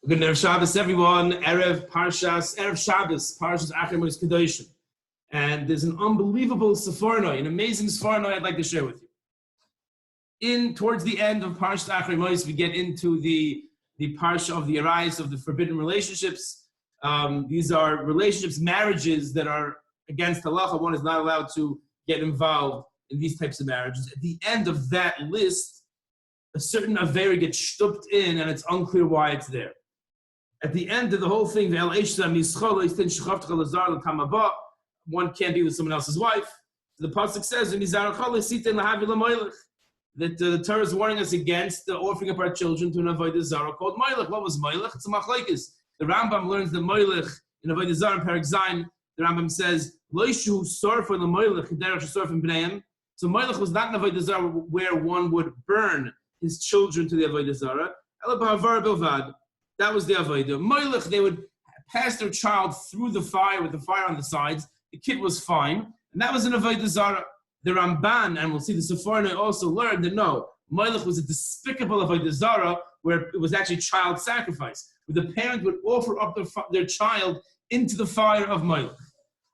Good Erev Shabbos, everyone. Erev Parshas, Erev Shabbos, Parshas Acharei. And there's an unbelievable Seforno, an amazing Seforno I'd like to share with you. Towards the end of Parshas Acharei, we get into the Parsha of the Acharei, of the forbidden relationships. These are relationships, marriages that are against halacha. One is not allowed to get involved in these types of marriages. At the end of that list, a certain avera gets stupped in, and it's unclear why it's there. At the end of the whole thing, one can't be with someone else's wife. The pasuk says, that the Torah is warning us against offering up our children to an avodah zarah called moilech. What was moilech? It's a machlokes. The Rambam learns the moilech in avodah zarah in Perek Zayin. The Rambam says, "Loishu sorfa lemoilech derech sorfim bneiim." So moilech was not an avodah zarah where one would burn his children to the avodah zarah. Ela b'havar bilvad. That was the avodah. Moilech, they would pass their child through the fire with the fire on the sides. The kid was fine, and that was an avodah zarah. The Ramban, and we'll see the Seforno also learned that no, moilech was a despicable avodah zarah where it was actually child sacrifice, where the parent would offer up their child into the fire of moilech.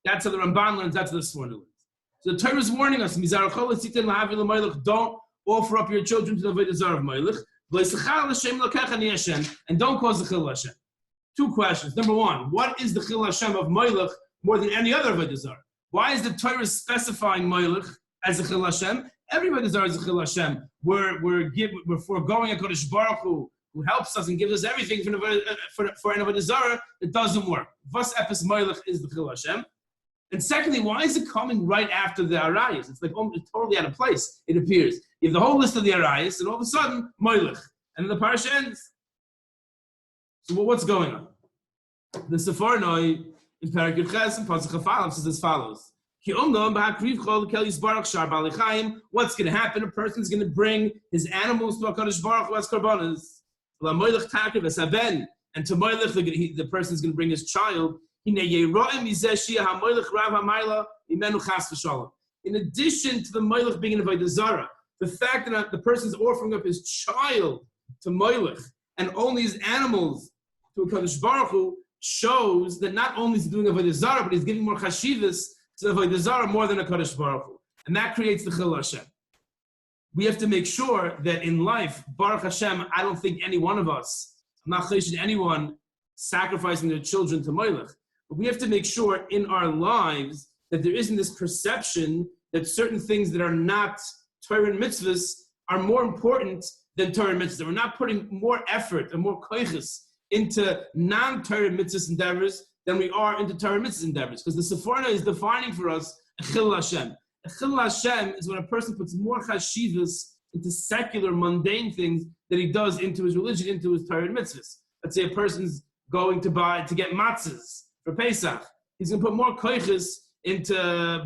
That's how the Ramban learns. That's how the Seforno learns. So the Torah is warning us: don't offer up your children to the avodah zarah of moilech. And don't cause the chil Hashem. Two questions. Number one, what is the chil Hashem of moilech more than any other avodah zarah? Why is the Torah specifying moilech as a chil Hashem? Every avodah zarah is a chil Hashem. We're foregoing a Kodesh Baruch Hu who helps us and gives us everything for an avodah zarah that doesn't work. Vas epis moilech is the chil Hashem. And secondly, why is it coming right after the arayos? It's like it's totally out of place, it appears. You have the whole list of the arayos, and all of a sudden, moilech. And then the parsha ends. So what's going on? The Seforno in Perek Yudches and Pasuk Chafalav says as follows. What's going to happen? A person's going to bring his animals to HaKadosh Baruch Hu as korbanos. And to moilech, the person's going to bring his child. In addition to the moilech being an avodah zarah, the fact that the person's offering up his child to moilech and only his animals to a Kadosh Baruch Hu shows that not only is he doing avodah zarah, but he's giving more chashivas to avodah zarah more than a Kadosh Baruch Hu, and that creates the chil Hashem. We have to make sure that in life, Baruch Hashem, I don't think any one of us, I'm not chayshing anyone sacrificing their children to moilech. But we have to make sure in our lives that there isn't this perception that certain things that are not Torah and mitzvahs are more important than Torah and mitzvahs. We're not putting more effort and more koiches into non-Torah mitzvahs endeavors than we are into Torah mitzvahs endeavors. Because the Seforno is defining for us a chil Hashem. A chil Hashem is when a person puts more chashivas into secular, mundane things that he does into his religion, into his Torah and mitzvahs. Let's say a person's going to get matzahs for Pesach. He's going to put more koiches into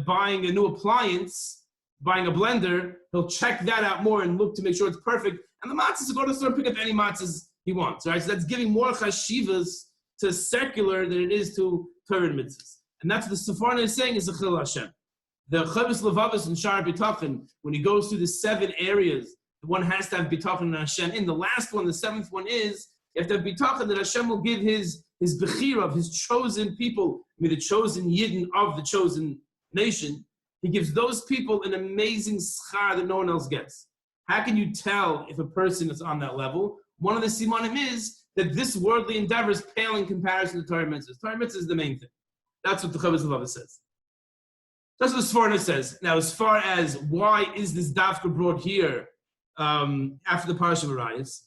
buying a new appliance, buying a blender. He'll check that out more and look to make sure it's perfect. And the matzahs will go to the store and pick up any matzahs he wants. Right? So that's giving more chashivas to secular than it is to Torah and mitzvahs. And that's what the Seforno is saying is a chil Hashem. The Chavis Levavos and Shar B'tachin, when he goes through the 7 areas, one has to have B'tachin and Hashem. In the last one, the 7th one is, you have to have B'tachin that Hashem will give his bechira of his chosen people, the chosen yidden of the chosen nation. He gives those people an amazing schar that no one else gets. How can you tell if a person is on that level? One of the simanim is that this worldly endeavors pale in comparison to Torah mitzvahs. Torah mitzvahs is the main thing. That's what the Chavis Levavos says. That's what the Seforno says. Now, as far as why is this dafka brought here after the Parsha of Arayos,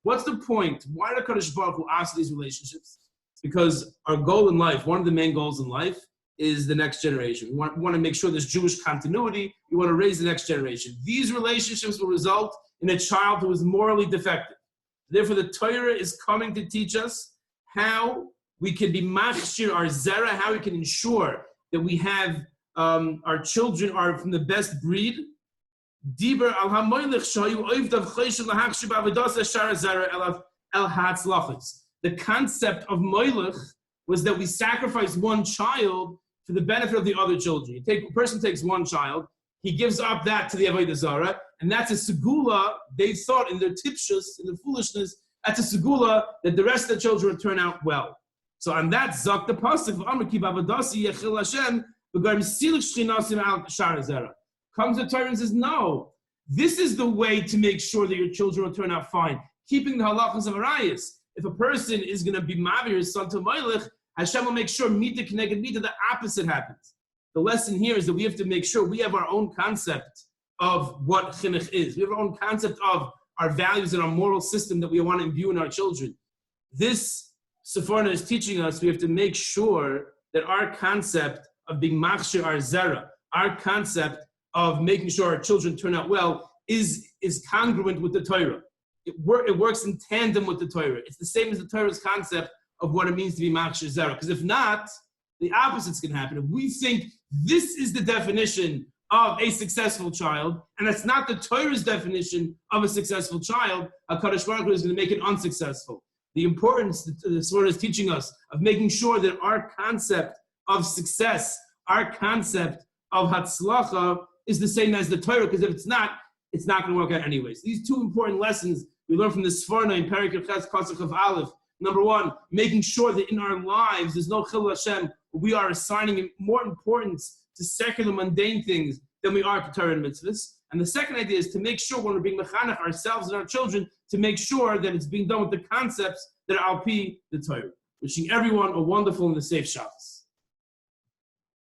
what's the point? Why did Kadosh Baruch Hu ask these relationships? Because our goal in life, one of the main goals in life, is the next generation. We want to make sure there's Jewish continuity. We want to raise the next generation. These relationships will result in a child who is morally defective. Therefore, the Torah is coming to teach us how we can be machshir our zera, how we can ensure that we have our children are from the best breed. The concept of moilech was that we sacrifice one child for the benefit of the other children. A person takes one child, he gives up that to the avodah zarah, and that's a segula. They thought in their tipshus, in their foolishness, that's a segula that the rest of the children would turn out well. So on that zok the pasuk v'amar ki b'avadasi yechil Hashem v'gar misilik shchinasim al shar zera. Comes the Torah and says, no, this is the way to make sure that your children will turn out fine. Keeping the halachas of arayis. If a person is going to be mavir his son to Moilech, Hashem will make sure mita connected mita, the opposite happens. The lesson here is that we have to make sure we have our own concept of what chinuch is. We have our own concept of our values and our moral system that we want to imbue in our children. This Seforno is teaching us we have to make sure that our concept of being machshir our zera, our concept of making sure our children turn out well is congruent with the Torah. It works in tandem with the Torah. It's the same as the Torah's concept of what it means to be machshir zera. Because if not, the opposite's going to happen. If we think this is the definition of a successful child, and that's not the Torah's definition of a successful child, HaKadosh Baruch Hu is going to make it unsuccessful. The importance that the Seforno is teaching us of making sure that our concept of success, our concept of Hatzlacha is the same as the Torah, because if it's not going to work out anyways. These two important lessons we learn from the Seforno in Perek Ches Pasuk of Aleph. Number one, making sure that in our lives there's no chilul Hashem. We are assigning more importance to secular mundane things than we are to Torah and mitzvahs. And the second idea is to make sure when we're being mechanech ourselves and our children, to make sure that it's being done with the concepts that are al pi the Torah. Wishing everyone a wonderful and a safe Shabbos.